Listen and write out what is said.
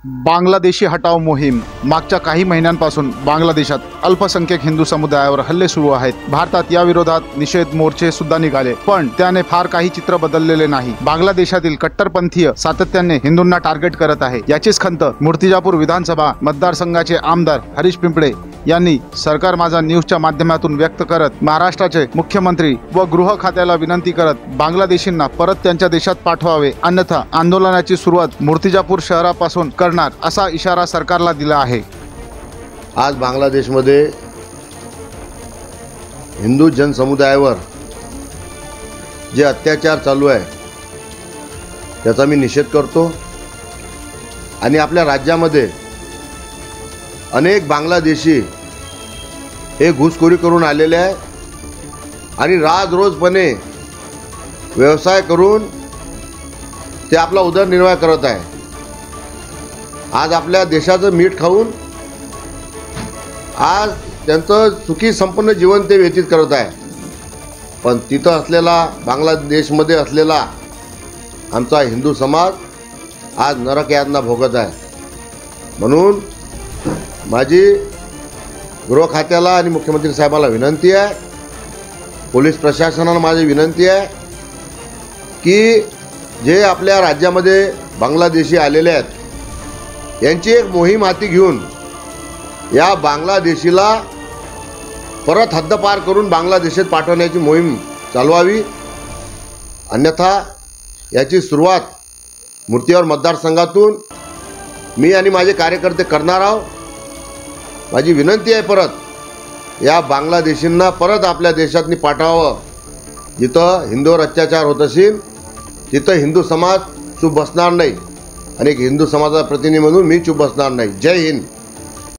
बांगलादेशी हटाव मोहीम मागच्या काही महिन्यांपासून बांगलादेशात अल्पसंख्याक हिंदू समुदायावर हल्ले सुरू आहेत। भारतात या विरोधात निषेध मोर्चे सुद्धा निघाले, पण त्याने फार काही चित्र बदललेले नाही। बांगलादेशातील कट्टरपंथीय सातत्याने हिंदूंना टार्गेट करत आहे। याचीच खंत मूर्तिजापूर विधानसभा मतदारसंघाचे आमदार हरीश पिंपळे यांनी सरकार माझा न्यूजच्या माध्यमातून व्यक्त करत महाराष्ट्राचे मुख्यमंत्री व गृह खात्याला विनंती करत बांगलादेशींना परत त्यांच्या देशात पाठवावे, अन्यथा आंदोलनाची सुरुवात मूर्तिजापूर शहरापासून करणार असा इशारा सरकारला दिला आहे। आज बांगलादेशमध्ये हिंदू जनसमुदायावर जे अत्याचार चालू आहे त्याचा मी निषेध करतो आणि आपल्या राज्यामध्ये अनेक बांगलादेशी हे घुसखोरी करून आलेले आहे आणि रोजपणे व्यवसाय करून ते आपला उदरनिर्वाह करत आहे। आज आपल्या देशाचं मीठ खाऊन आज त्यांचं सुखी संपन्न जीवन ते व्यतीत करत आहे, पण तिथं असलेला बांगलादेशमध्ये असलेला आमचा हिंदू समाज आज नरक यातना भोगत आहे। म्हणून माझी गृह खात्याला आणि मुख्यमंत्री साहेबांना विनंती आहे, पोलीस प्रशासनाला माझी विनंती आहे की जे आपल्या राज्यामध्ये बांगलादेशी आलेले आहेत यांची एक मोहीम हाती घेऊन या बांगलादेशीला परत हद्दपार करून बांगलादेशात पाठवण्याची मोहीम चालवावी, अन्यथा याची सुरुवात मूर्तिजापूर मतदारसंघातून मी आणि माझे कार्यकर्ते करणार आहोत। माझी विनंती आहे परत या बांगलादेशींना परत आपल्या देशातनी पाठवावं। जिथं हिंदूवर अत्याचार होत असेल तिथं हिंदू समाज चूप बसणार नाही आणि एक हिंदू समाजाचा प्रतिनिधी म्हणून मी चूप बसणार नाही। जय हिंद।